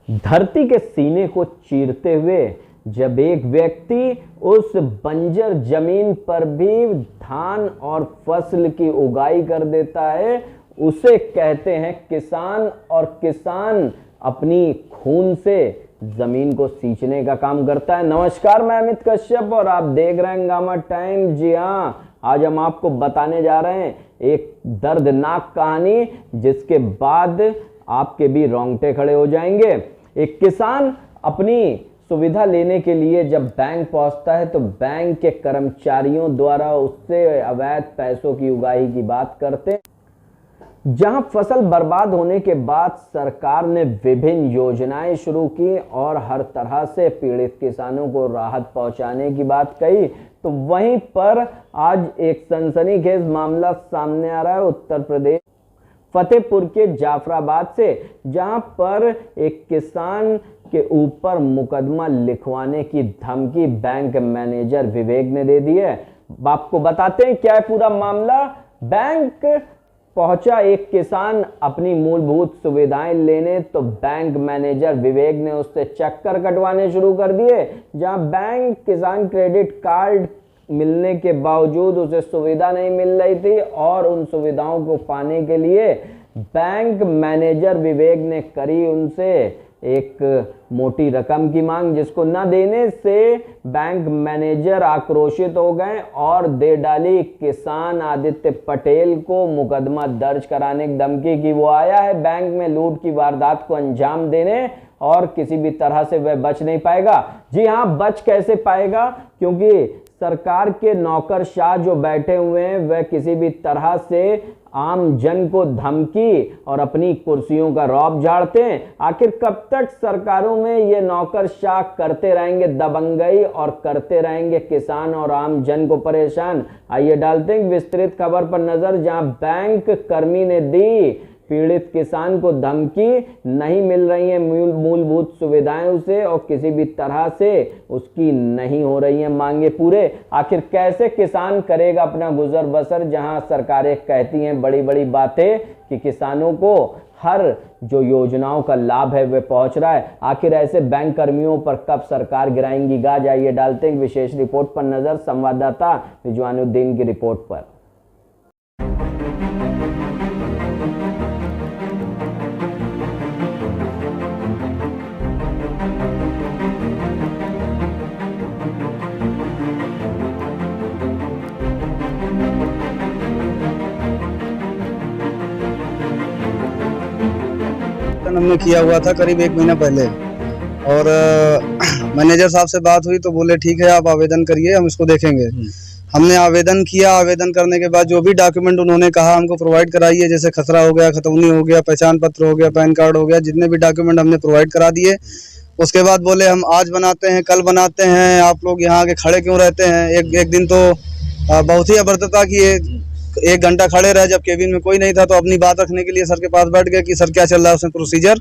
धरती के सीने को चीरते हुए जब एक व्यक्ति उस बंजर जमीन पर भी धान और फसल की उगाई कर देता है, उसे कहते हैं किसान। और किसान अपनी खून से जमीन को सींचने का काम करता है। नमस्कार, मैं अमित कश्यप और आप देख रहे हैं गामा टाइम। जी हाँ, आज हम आपको बताने जा रहे हैं एक दर्दनाक कहानी जिसके बाद आपके भी रोंगटे खड़े हो जाएंगे। एक किसान अपनी सुविधा लेने के लिए जब बैंक पहुंचता है तो बैंक के कर्मचारियों द्वारा उससे अवैध पैसों की उगाही की बात करते हैं। जहां फसल बर्बाद होने के बाद सरकार ने विभिन्न योजनाएं शुरू की और हर तरह से पीड़ित किसानों को राहत पहुंचाने की बात कही, तो वहीं पर आज एक सनसनीखेज मामला सामने आ रहा है उत्तर प्रदेश फतेहपुर के जाफराबाद से, जहां पर एक किसान के ऊपर मुकदमा लिखवाने की धमकी बैंक मैनेजर विवेक ने दे दी है। आपको बताते हैं क्या है पूरा मामला। बैंक पहुंचा एक किसान अपनी मूलभूत सुविधाएं लेने, तो बैंक मैनेजर विवेक ने उससे चक्कर कटवाने शुरू कर दिए। जहां बैंक किसान क्रेडिट कार्ड मिलने के बावजूद उसे सुविधा नहीं मिल रही थी और उन सुविधाओं को पाने के लिए बैंक मैनेजर विवेक ने करी उनसे एक मोटी रकम की मांग, जिसको न देने से बैंक मैनेजर आक्रोशित हो गए और दे डाली किसान आदित्य पटेल को मुकदमा दर्ज कराने की धमकी की। वो आया है बैंक में लूट की वारदात को अंजाम देने और किसी भी तरह से वह बच नहीं पाएगा। जी हाँ, बच कैसे पाएगा, क्योंकि सरकार के नौकरशाह जो बैठे हुए हैं वह किसी भी तरह से आम जन को धमकी और अपनी कुर्सियों का रौब झाड़ते हैं। आखिर कब तक सरकारों में ये नौकरशाह करते रहेंगे दबंगई और करते रहेंगे किसान और आम जन को परेशान। आइए डालते हैं विस्तृत खबर पर नजर, जहां बैंक कर्मी ने दी पीड़ित किसान को धमकी, नहीं मिल रही है मूलभूत सुविधाएं उसे और किसी भी तरह से उसकी नहीं हो रही है मांगे पूरे। आखिर कैसे किसान करेगा अपना गुजर बसर, जहां सरकारें कहती हैं बड़ी बड़ी बातें कि किसानों को हर जो योजनाओं का लाभ है वह पहुंच रहा है। आखिर ऐसे बैंक कर्मियों पर कब सरकार गिराएंगी गाज। आइए डालते हैं विशेष रिपोर्ट पर नजर संवाददाता रिजवानुद्दीन की रिपोर्ट पर। हमने किया हुआ था करीब 1 महीना पहले और मैनेजर साहब से बात हुई तो बोले ठीक है आप आवेदन करिए, हम इसको देखेंगे। हमने आवेदन किया। आवेदन करने के बाद जो भी डॉक्यूमेंट उन्होंने कहा हमको प्रोवाइड कराइए, जैसे खसरा हो गया, खतौनी हो गया, पहचान पत्र हो गया, पैन कार्ड हो गया, जितने भी डॉक्यूमेंट हमने प्रोवाइड करा दिए। उसके बाद बोले हम आज बनाते हैं, कल बनाते हैं, आप लोग यहाँ आके खड़े क्यों रहते हैं। एक दिन तो बहुत ही अभद्रता की 1 घंटा खड़े रहे, जब केबिन में कोई नहीं था तो अपनी बात रखने के लिए सर के पास बैठ गए कि सर क्या चल रहा है उसमें प्रोसीजर।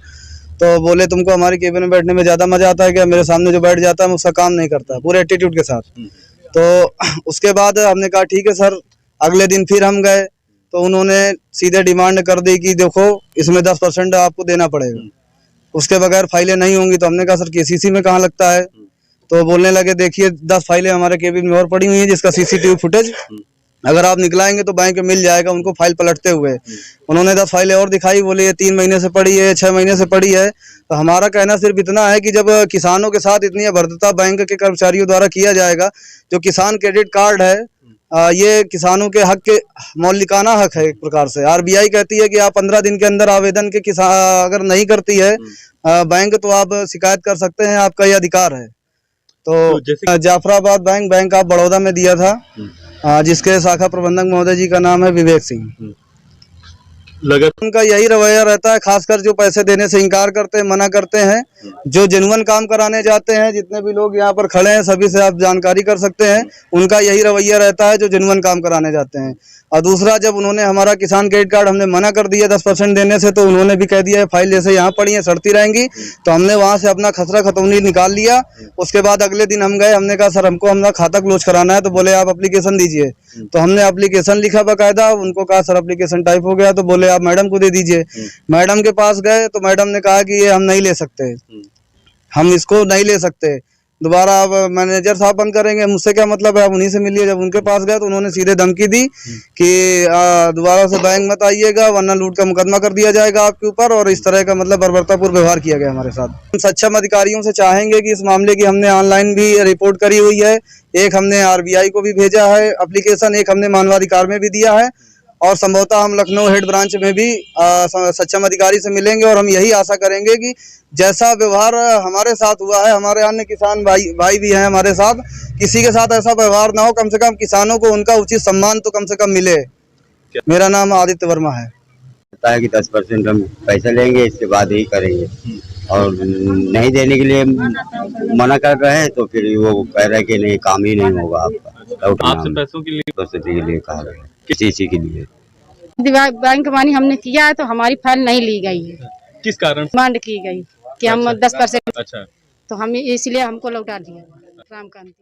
तो बोले तुमको हमारी केबिन में बैठने में ज़्यादा मजा आता है क्या, मेरे सामने जो बैठ जाता है उसका काम नहीं करता, पूरे एटीट्यूड के साथ। तो उसके बाद हमने कहा ठीक है सर। अगले दिन फिर हम गए तो उन्होंने सीधे डिमांड कर दी कि देखो इसमें 10% आपको देना पड़ेगा, उसके बगैर फाइलें नहीं होंगी। तो हमने कहा सर केसीसी में कहाँ लगता है। तो बोलने लगे देखिए 10 फाइलें हमारे केबिन में और पड़ी हुई हैं जिसका सीसीटीवी फुटेज अगर आप निकलाएंगे तो बैंक में मिल जाएगा। उनको फाइल पलटते हुए उन्होंने 10 फाइलें और दिखाई, बोले ये 3 महीने से पड़ी है, 6 महीने से पड़ी है। तो हमारा कहना सिर्फ इतना है कि जब किसानों के साथ इतनी अभद्रता बैंक के कर्मचारियों द्वारा किया जाएगा, जो किसान क्रेडिट कार्ड है ये किसानों के हक के मौलिकाना हक है। एक प्रकार से आरबीआई कहती है कि आप 15 दिन के अंदर आवेदन के किसान अगर नहीं करती है बैंक तो आप शिकायत कर सकते हैं, आपका ये अधिकार है। तो जाफराबाद बैंक ऑफ बड़ौदा में दिया था, जिसके शाखा प्रबंधक महोदय जी का नाम है विवेक सिंह। उनका यही रवैया रहता है, खासकर जो पैसे देने से इनकार करते हैं, मना करते हैं। जो जेन्युइन काम कराने जाते हैं, जितने भी लोग यहाँ पर खड़े हैं सभी से आप जानकारी कर सकते हैं, उनका यही रवैया रहता है जो जेन्युइन काम कराने जाते हैं। और दूसरा, जब उन्होंने हमारा किसान क्रेडिट कार्ड हमने मना कर दिया 10% देने से, तो उन्होंने भी कह दिया है फाइल जैसे यहाँ पड़ी है सड़ती रहेंगी। तो हमने वहाँ से अपना खसरा खतौनी निकाल लिया। उसके बाद अगले दिन हम गए, हमने कहा सर हमको अपना खाता क्लोज कराना है। तो बोले आप एप्लीकेशन दीजिए। तो हमने एप्लीकेशन लिखा बाकायदा, उनको कहा सर एप्लीकेशन टाइप हो गया। तो बोले आप मैडम को दे दीजिए। मैडम के पास गए तो मैडम ने कहा कि ये हम नहीं ले सकते, हम इसको नहीं ले सकते, दोबारा आप मैनेजर साहब बंद करेंगे। मुझसे क्या मतलब है, आप उन्हीं से मिलिए। जब उनके पास गए तो उन्होंने सीधे धमकी दी कि दोबारा से बैंक मत आइएगा वरना लूट का मुकदमा कर दिया जाएगा आपके ऊपर, और इस तरह का मतलब बर्बरतापूर्ण व्यवहार किया गया हमारे साथ। हम सक्षम अधिकारियों से चाहेंगे कि इस मामले की हमने ऑनलाइन भी रिपोर्ट करी हुई है, एक हमने RBI को भी भेजा है एप्लीकेशन, एक हमने मानवाधिकार में भी दिया है, और संभवतः हम लखनऊ हेड ब्रांच में भी सक्षम अधिकारी से मिलेंगे। और हम यही आशा करेंगे कि जैसा व्यवहार हमारे साथ हुआ है, हमारे अन्य किसान भाई भी हैं हमारे साथ, किसी के साथ ऐसा व्यवहार ना हो। कम से कम किसानों को उनका उचित सम्मान तो कम से कम मिले। मेरा नाम आदित्य वर्मा है। पता है कि 10% हम पैसे लेंगे, इसके बाद ही करेंगे, और नहीं देने के लिए मना कर रहे हैं तो फिर वो कह रहे हैं कि नहीं काम ही नहीं होगा आपका। आपसे पैसों के लिए कहा गया है, किसी चीज के लिए। बैंक मानी हमने किया है तो हमारी फाइल नहीं ली गई है। किस कारण? डिमांड की गई कि हम 10%। अच्छा, तो हम इसलिए हमको लौटा दिया। रामकांति।